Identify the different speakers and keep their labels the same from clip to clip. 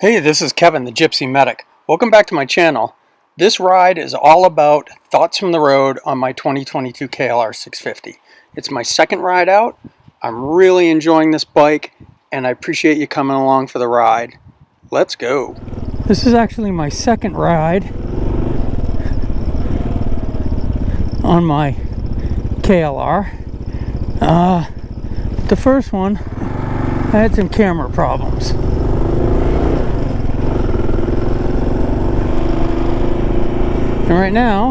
Speaker 1: Hey, this is Kevin, the Gypsy Medic. Welcome back to my channel. This ride is all about thoughts from the road on my 2022 KLR650. It's my second ride out. I'm really enjoying this bike, and I appreciate you coming along for the ride. Let's go. This is actually my second ride on my KLR. The first one, I had some camera problems. And right now,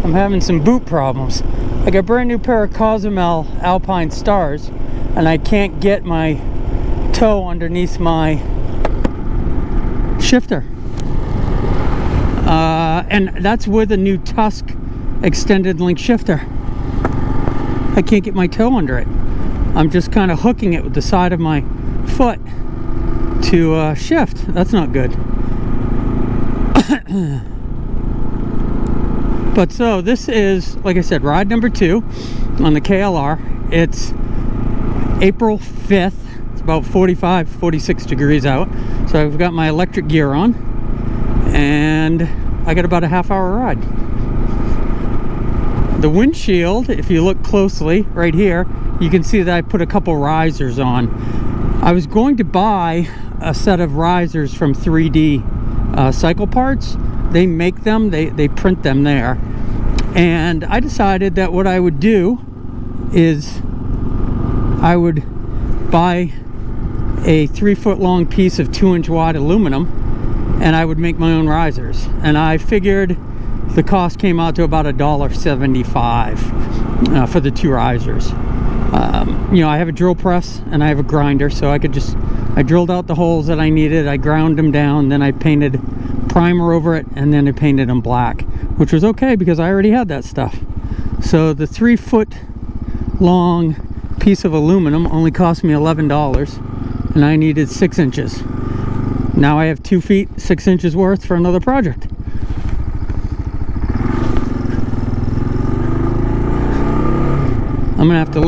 Speaker 1: I'm having some boot problems. I got a brand new pair of Cozumel Alpine Stars, and I can't get my toe underneath my shifter. And that's with a new Tusk extended link shifter. I can't get my toe under it. I'm just kind of hooking it with the side of my foot to shift. That's not good. But so this is, like I said, ride number 2 on the KLR. It's April 5th. It's about 45, 46 degrees out. So I've got my electric gear on, and I got about a half-hour ride. The windshield, if you look closely right here, you can see that I put a couple risers on. I was going to buy a set of risers from 3D Cycle Parts. They make them, they print them there. And I decided that what I would do is I would buy a 3-foot long piece of 2-inch wide aluminum, and I would make my own risers. And I figured the cost came out to about $1.75 for the 2 risers. You know, I have a drill press and I have a grinder, so I drilled out the holes that I needed, I ground them down, then I painted primer over it, and then I painted them black, which was okay because I already had that stuff. So the 3-foot long piece of aluminum only cost me $11, and I needed 6 inches. Now I have 2 feet 6 inches worth for another project. I'm gonna have to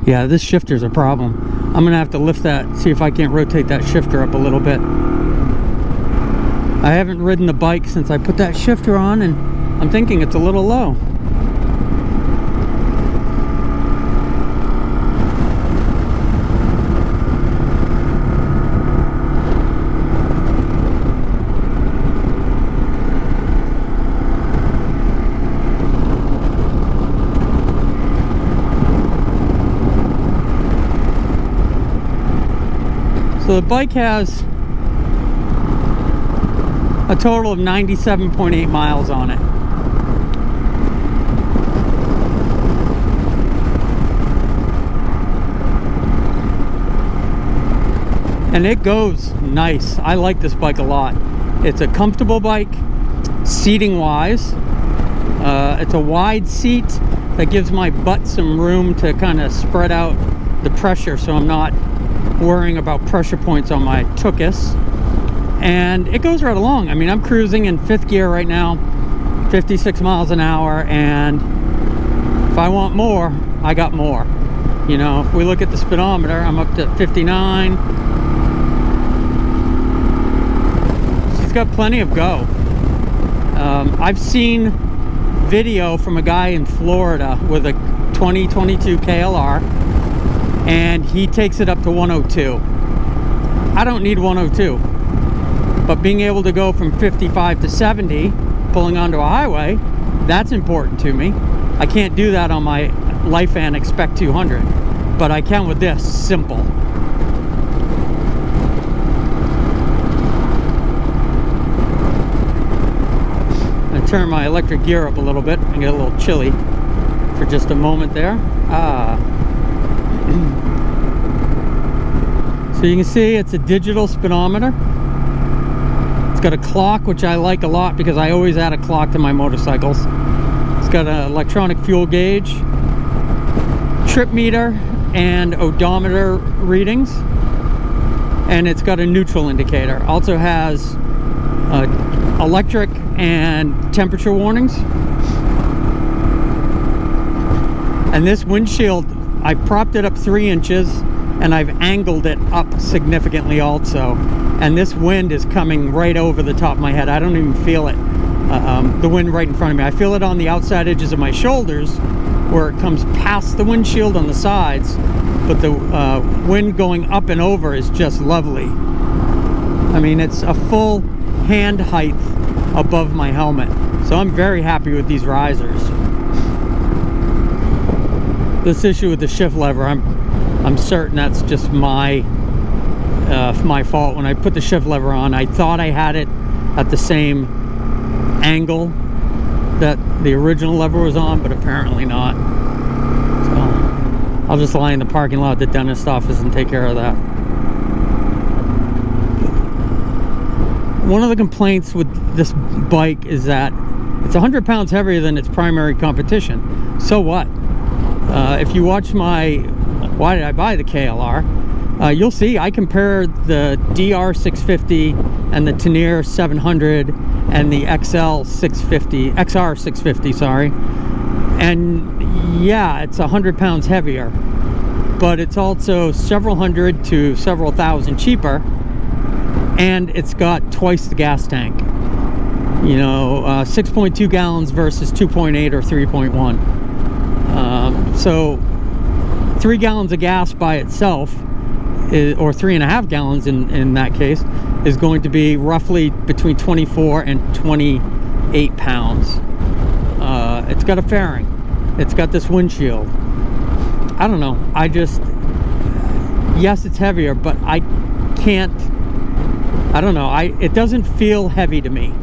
Speaker 1: yeah, this shifter's a problem. I'm gonna have to lift that, see if I can't rotate that shifter up a little bit. I haven't ridden the bike since I put that shifter on, and I'm thinking it's a little low. So the bike has a total of 97.8 miles on it. And it goes nice. I like this bike a lot. It's a comfortable bike, seating wise. It's a wide seat that gives my butt some room to kind of spread out the pressure, so I'm not worrying about pressure points on my tuchus. And it goes right along. I mean, I'm cruising in 5th gear right now, 56 miles an hour, and if I want more, I got more. You know, if we look at the speedometer, I'm up to 59. She's got plenty of go. I've seen video from a guy in Florida with a 2022 KLR, and he takes it up to 102. I don't need 102, but being able to go from 55 to 70 pulling onto a highway, that's important to me. I can't do that on my Lifan Expect 200, but I can with this. Simple. I turn my electric gear up a little bit and get a little chilly for just a moment there. So you can see it's a digital speedometer. It's got a clock, which I like a lot because I always add a clock to my motorcycles. It's got an electronic fuel gauge, trip meter, and odometer readings, and it's got a neutral indicator. Also has electric and temperature warnings. And this windshield, I propped it up 3 inches and I've angled it up significantly also. And this wind is coming right over the top of my head. I don't even feel it. The wind right in front of me. I feel it on the outside edges of my shoulders where it comes past the windshield on the sides, but the wind going up and over is just lovely. I mean, it's a full hand height above my helmet. So I'm very happy with these risers. This issue with the shift lever, I'm certain that's just my fault. When I put the shift lever on, I thought I had it at the same angle that the original lever was on, but apparently not. So I'll just lie in the parking lot at the dentist office and take care of that. One of the complaints with this bike is that it's 100 pounds heavier than its primary competition. So what? If you watch my why did I buy the KLR, you'll see I compare the DR650 and the Tenier 700 and the XR650, sorry. And yeah, it's 100 pounds heavier, but it's also several hundred to several thousand cheaper, and it's got twice the gas tank. You know, 6.2 gallons versus 2.8 or 3.1. So 3 gallons of gas by itself, or 3.5 gallons in that case, is going to be roughly between 24 and 28 pounds. It's got a fairing. It's got this windshield. I don't know. Yes, it's heavier, but I don't know. It doesn't feel heavy to me.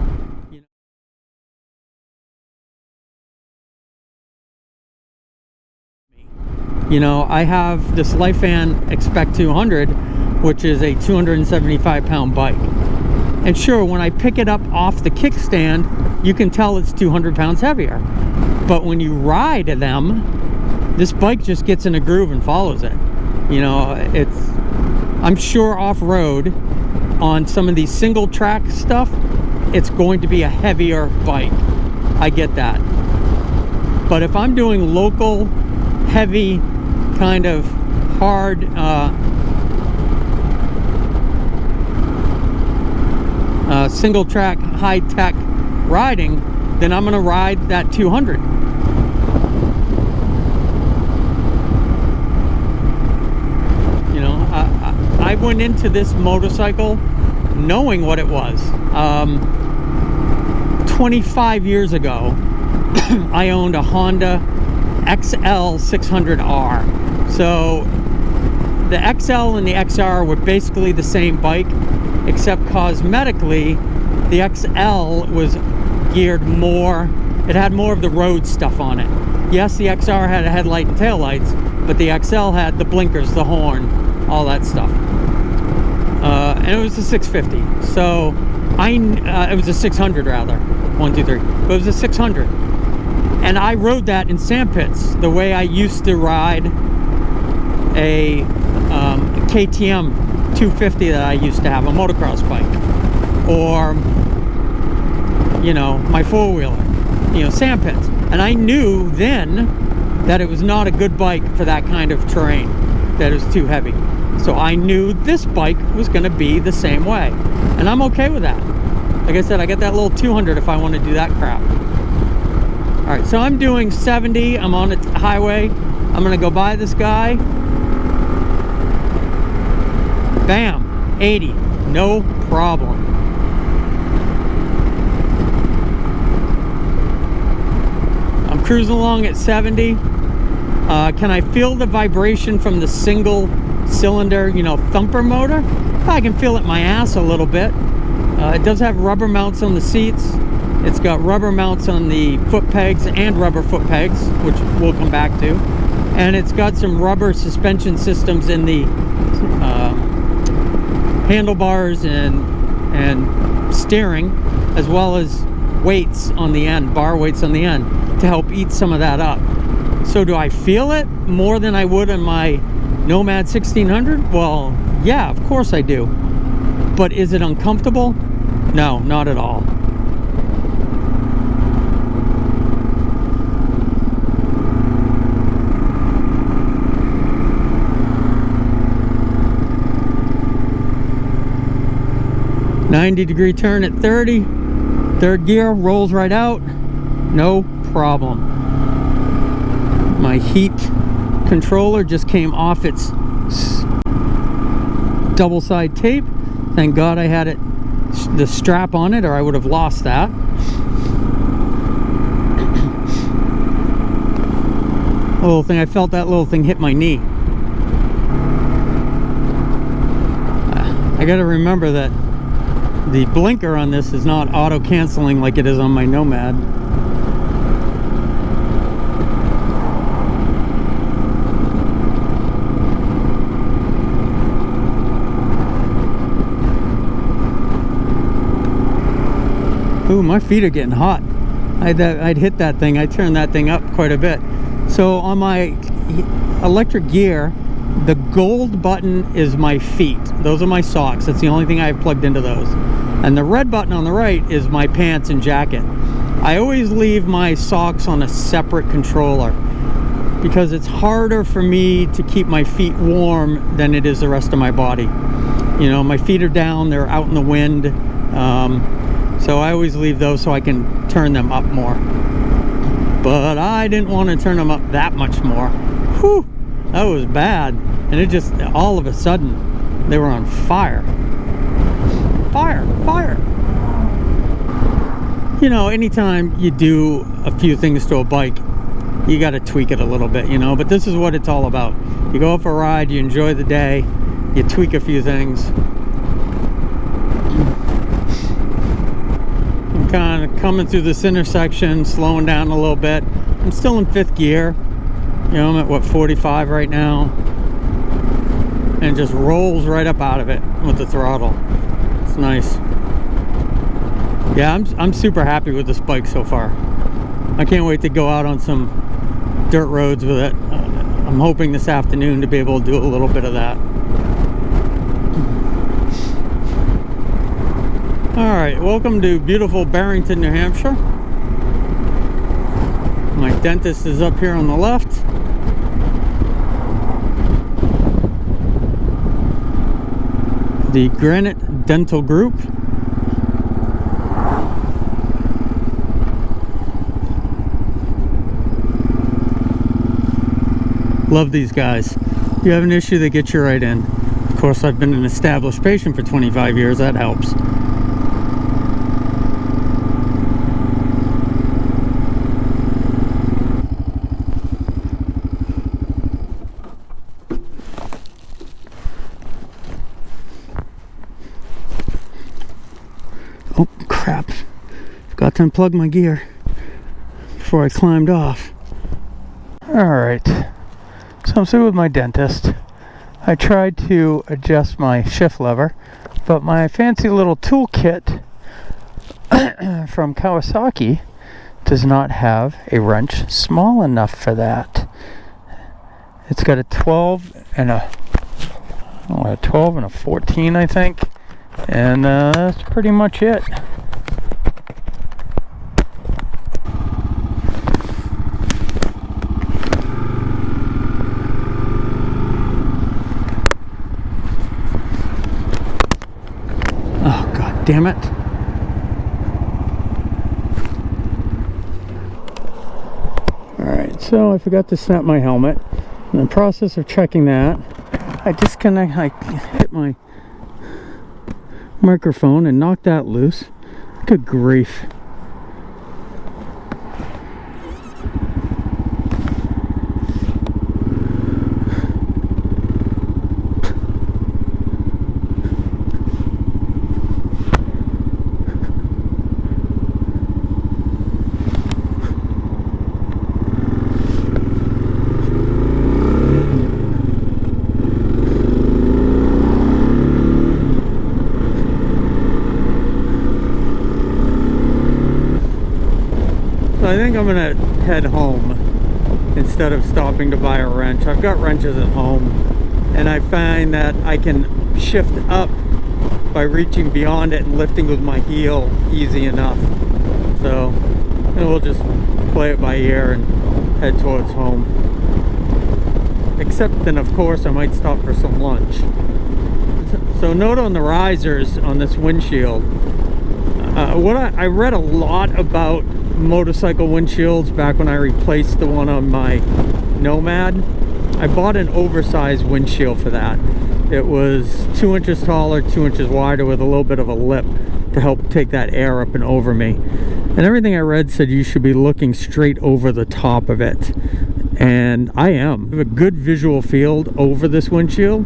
Speaker 1: You know, I have this Lifan Expect 200, which is a 275 pound bike. And sure, when I pick it up off the kickstand, you can tell it's 200 pounds heavier. But when you ride them, this bike just gets in a groove and follows it. You know, I'm sure off-road on some of these single track stuff, it's going to be a heavier bike. I get that. But if I'm doing local, heavy, kind of hard single track high-tech riding, then I'm going to ride that 200. You know, I went into this motorcycle knowing what it was. 25 years ago, I owned a Honda XL600R. So the XL and the XR were basically the same bike, except cosmetically the XL was geared more, it had more of the road stuff on it. Yes, the XR had a headlight and taillights, but the XL had the blinkers, the horn, all that stuff. And it was a 650. So it was a 600 rather, 1, 2, 3. But it was a 600. And I rode that in sand pits the way I used to ride a KTM 250 that I used to have, a motocross bike, or you know, my four-wheeler, you know, sand pits. And I knew then that it was not a good bike for that kind of terrain, that it was too heavy. So I knew this bike was going to be the same way, and I'm okay with that. Like I said, I got that little 200 if I want to do that crap. All right, so I'm doing 70. I'm on a highway. I'm going to go by this guy. Bam, 80, no problem. I'm cruising along at 70. Can I feel the vibration from the single cylinder, you know, thumper motor? I can feel it in my ass a little bit. It does have rubber mounts on the seats. It's got rubber mounts on the foot pegs and rubber foot pegs, which we'll come back to. And it's got some rubber suspension systems in the handlebars and steering, as well as weights on the end, bar weights on the end, to help eat some of that up. So do I feel it more than I would on my Nomad 1600? Well, yeah, of course I do. But is it uncomfortable? No, not at all. 90-degree turn at 30. Third gear, rolls right out. No problem. My heat controller just came off its double side tape. Thank God I had the strap on it, or I would have lost that. Little thing, I felt that little thing hit my knee. I gotta remember that the blinker on this is not auto canceling like it is on my Nomad. Ooh, my feet are getting hot. I'd hit that thing. I turned that thing up quite a bit. So on my electric gear, the gold button is my feet. Those are my socks. That's the only thing I've plugged into those. And the red button on the right is my pants and jacket. I always leave my socks on a separate controller because it's harder for me to keep my feet warm than it is the rest of my body. You know, my feet are down, they're out in the wind. So I always leave those so I can turn them up more. But I didn't want to turn them up that much more. Whew, that was bad. And it just, all of a sudden, they were on fire. Fire, fire. You know, anytime you do a few things to a bike, you got to tweak it a little bit, you know. But this is what it's all about. You go for a ride, you enjoy the day, you tweak a few things. I'm kind of coming through this intersection, slowing down a little bit. I'm still in 5th gear. You know, I'm at what, 45 right now. And it just rolls right up out of it with the throttle. It's nice. Yeah, I'm super happy with this bike so far. I can't wait to go out on some dirt roads with it. I'm hoping this afternoon to be able to do a little bit of that. Alright, welcome to beautiful Barrington, New Hampshire. My dentist is up here on the left. The Granite Dental Group. Love these guys. If you have an issue, they get you right in. Of course, I've been an established patient for 25 years. That helps. Oh, crap. Forgot to unplug my gear before I climbed off. Alright. So I'm sitting with my dentist. I tried to adjust my shift lever, but my fancy little toolkit from Kawasaki does not have a wrench small enough for that. It's got a 12 and a 14, I think. And that's pretty much it. Oh, God damn it. Alright, so I forgot to snap my helmet. In the process of checking that, I hit my microphone and knocked that loose. Good grief. I think I'm gonna head home instead of stopping to buy a wrench. I've got wrenches at home, and I find that I can shift up by reaching beyond it and lifting with my heel easy enough. So we'll just play it by ear and head towards home. Except then, of course, I might stop for some lunch. So So note on the risers on this windshield, I read a lot about motorcycle windshields back when I replaced the one on my Nomad. I bought an oversized windshield for that. It was 2 inches taller, 2 inches wider, with a little bit of a lip to help take that air up and over me. And everything I read said you should be looking straight over the top of it. And I am. I have a good visual field over this windshield.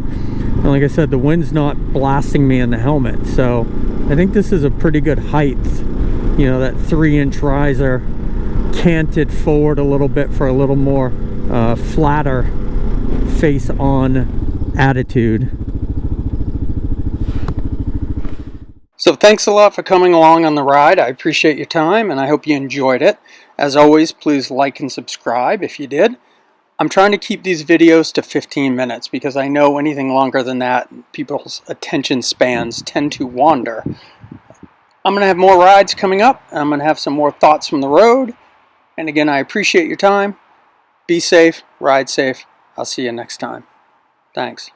Speaker 1: And like I said, the wind's not blasting me in the helmet. So I think this is a pretty good height. You know, that 3-inch riser canted forward a little bit for a little more flatter face on attitude. So thanks a lot for coming along on the ride. I appreciate your time and I hope you enjoyed it. As always, please like and subscribe if you did. I'm trying to keep these videos to 15 minutes because I know anything longer than that, people's attention spans tend to wander. I'm going to have more rides coming up. I'm going to have some more thoughts from the road. And again, I appreciate your time. Be safe, ride safe. I'll see you next time. Thanks.